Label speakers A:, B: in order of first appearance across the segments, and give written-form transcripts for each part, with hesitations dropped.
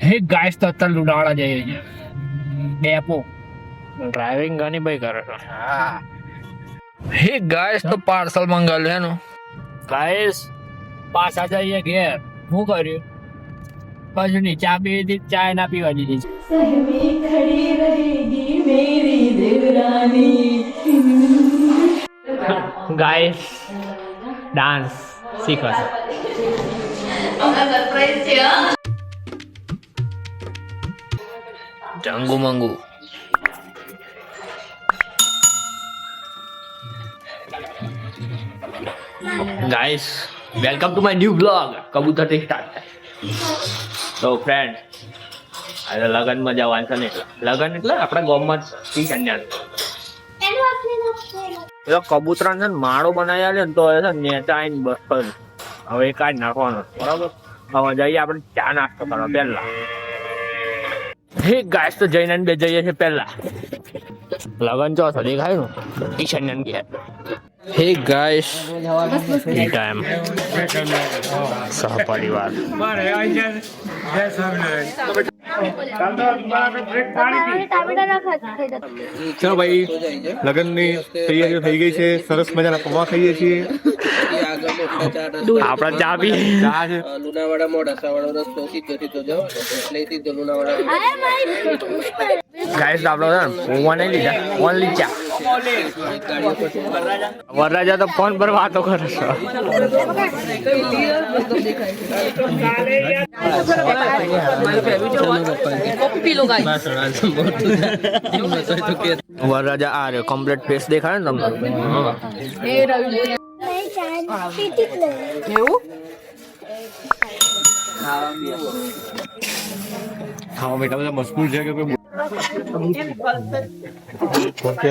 A: હે ગાઈસ તો અત્યારે લુણાવાડા જઈએ છીએ ડેપો.
B: ડ્રાઇવિંગ ઘણી ભાઈ કરે છે.
A: હા
B: હે ગાઈસ તો પાર્સલ મંગાવ્યું એનું.
A: ગાઈસ પાછા જઈએ ઘેર. શું કર્યું કશું નહીં, ચા પીવી હતી, ચા ના પીવા દીધી.
C: सहमी खड़ी रहेगी मेरी देवरानी.
A: ગાઈસ ડાન્સ શીખો છો.
B: જંગુ મંગુ.
A: Guys welcome to my new blog. કબૂતરથી સ્ટાર્ટ થાય. તો ફ્રેન્ડ આજે લગનમાં જવાનું છે ને, લગન એટલે આપણા ગામમાં ઠીક
B: પેલો કબૂતરા છે ને માળો બનાવ્યા છે ને તો એ છે ને નેચા આવીને બસ હવે એ કાઢી નાખવાનો બરાબર. હવે જઈએ આપણે ચા નાસ્તો કરવા પહેલા.
A: હે ગાઈસ તો જઈને બે જઈએ છે પહેલા.
B: લગન ચો છો દેખાય ને
A: ઈશાન્યન ઘેર.
B: હે ગાઈસ ટાઈમ સહપરિવાર.
D: ચલો ભાઈ લગ્નની તૈયારીઓ થઈ ગઈ છે. સરસ મજાના પૌવા ખાઈએ છીએ.
B: આપડે ચા પી
D: ચા છે.
E: લુણાવાડા મોડાસા વાળો રસ્તો સીધો જાઓ એટલે સીધો લુણાવાડા.
B: ગાઈસ આપડે છે ને પૌવા નહીં લીધા, ઓનલી ચા. વરરાજા તો ફોન પર વાતો કરે છે. વરરાજા આ રહ્યો કમ્પ્લીટ ફેસ દેખાય ને તમને.
D: ખાવા બેઠા બધા મશગુલ છે કે કોઈ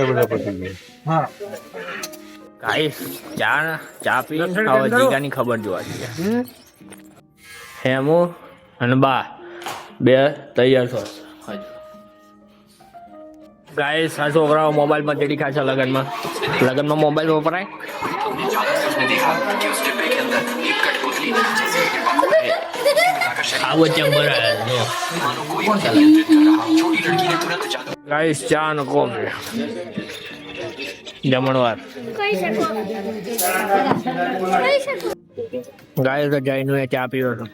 D: બધા પતી ગયા.
B: ગાઈસ ચા પી હવે જીગાની ખબર જોવા જઈએ. હેમુ અને બા બે તૈયાર છો હજુ. ગાઈસ આ છોકરાઓ મોબાઈલમાં તેડી ખાય છે લગનમાં. લગનમાં મોબાઈલ વપરાય. આવો ચંબર ગાઈસ ચા નો કોફી જમણવાર. ગાય તો જઈને ચા પીવો છો.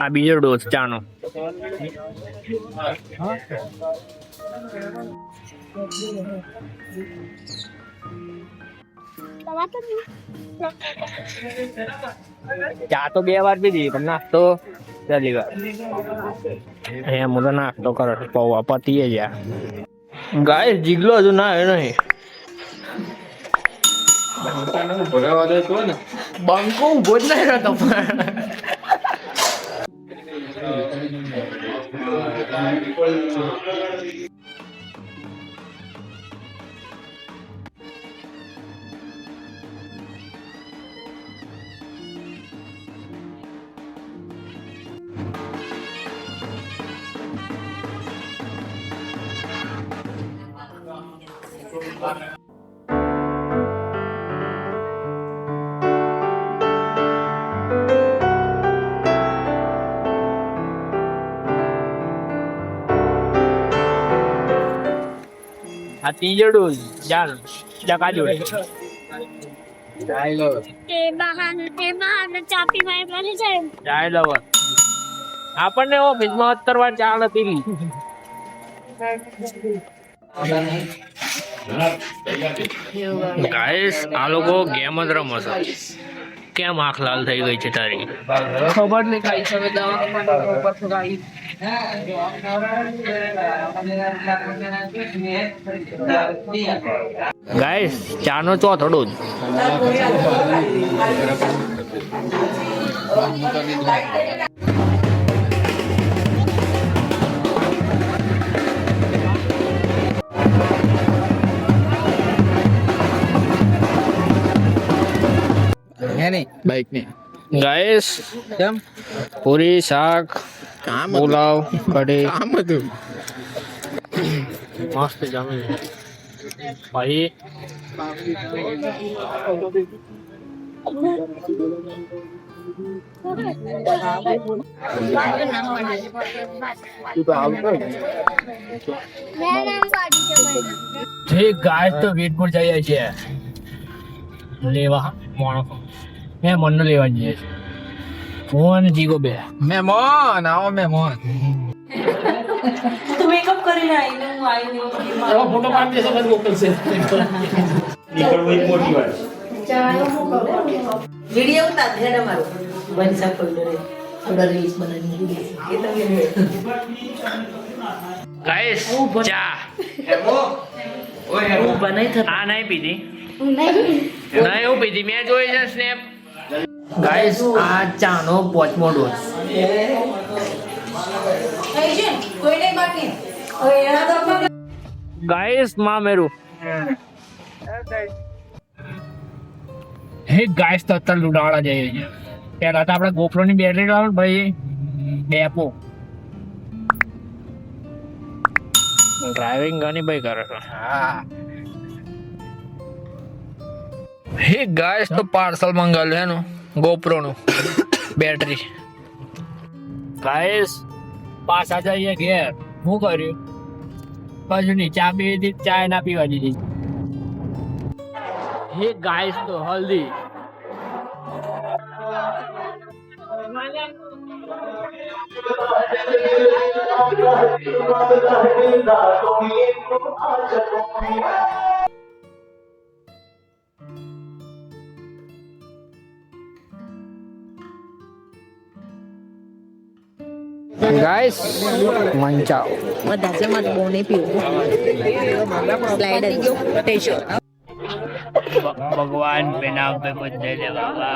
B: આ બીજો ડોઝ ચા નો. ચા તો 2 વાર પીધી પણ નાસ્તો પહેલી વાર. અહીંયા મોટો નાસ્તો કરો પૌવા પતીએ ગયા. ગાય જીગલો હજુ ના આવ્યો નહીં. બંકો ઉભો જ નહીં રહેતો. આ ત્રીજો ડોઝ ચાલ ચકા જોડે. ચાય લવર આપણને ઓફિસમાં 70 વાર ચા નથી પીલી. ગાઈસ આ લોકો ગેમ જ રમે છે. કેમ આંખ લાલ થઈ ગઈ છે તારી?
E: ખબર નહીં ખાઈ છે દવાખાના ઉપર ગાઈ.
B: ગાઈસ ચા નો ચોથો ડોઝ.
D: બાઈક ની
B: ગાઈસ
D: કેમ
B: પૂરી શાક પુલાવ કઢી
D: કામ હતું.
B: મસ્ત જમી. પછી ઠીક ગાય તો વીરપુર જઈએ છીએ લેવા માણસો મહેમાનને લેવા જઈએ છીએ હું અને જીગો બે
E: મહેમાન આવો મહેમાન
C: તું મેકઅપ કરીને આવીને હું આવીને
B: ફોટો પાડી દેશો પછી મોકલશે
C: વિડીયો ઉતાર દે અમારો વંશા ફોલ્ડર થોડા રીલ્સ બનાવી એ તો
B: ગાઈસ ચા
C: હું બનાવી થતા
B: આ નહીં પીધી નહીં હું પીધી મેં જોઈ છે સ્નેપ ગાઈસ આ ચાનો 5મો ડોઝ
C: કોઈ નહીં બાકી હવે એના તો
B: ગાઈસ માં મેરું હે ગાઈસ તો અત્યારે લુડાવાડા જઈએ છીએ પહેલા તો આપણે GoPro ની બેટરી લાવવાનું ભાઈ ડેપો ડ્રાઇવિંગ ઘણી ભાઈ કરે છે હે ગાઈસ તો પાર્સલ મંગાવ્યું એનું GoPro નું બેટરી ગાઈસ પાછા જઈએ ઘેર શું કર્યું પછી ની ચા પીવી હતી ચા ના પીવા દીધી હે ગાઈસ તો હલ્દી ગાઈસ મંચાઓ
F: વધારે મત બહુ નહીં પીવું સ્લાઇડ જ ટેસ્ટ
B: भगवान पे नाम पे कुछ दे दे बाबा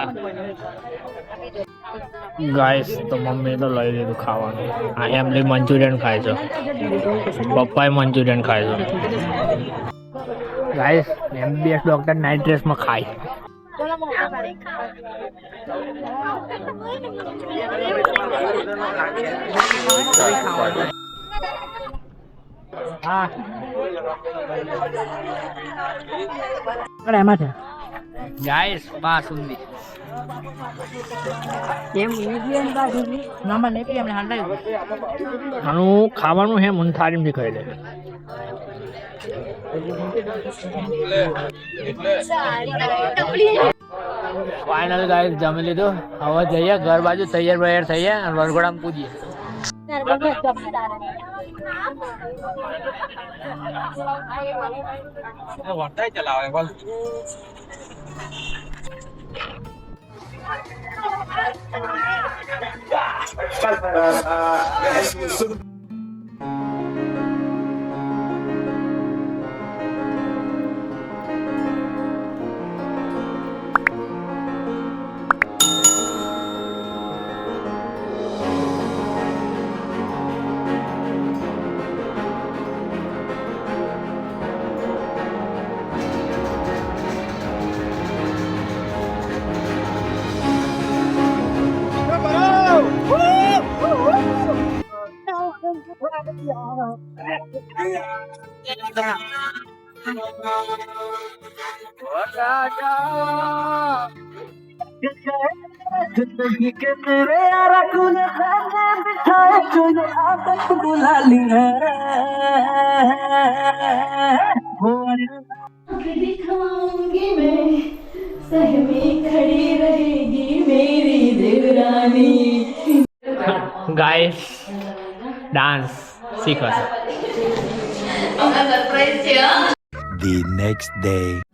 B: गाइस तो मम्मी तो લઈ લીધું ખાવાનું આ એમલી મંચુરિયન ખાય છે પપ્પાએ મંચુરિયન ખાય છે ગાઈસ MBS ડોક્ટર નાઇટ ડ્રેસમાં ખાય હા એમાં છે ગાઈસ બાસુંદી આનું ખાવાનું હે મન થાળીમાંથી ખાઈ લે ફાઇનલ ગાઈસ જમી લીધું હવે જઈએ ઘર બાજુ તૈયાર થઈએ અને વરઘોડામાં પૂજીએ
C: दिखाऊंगी मैं सहमी खड़ी रहेगी मेरी देवरानी
B: गाइस डांस सीखो
C: सरप्राइज છે
G: The next day.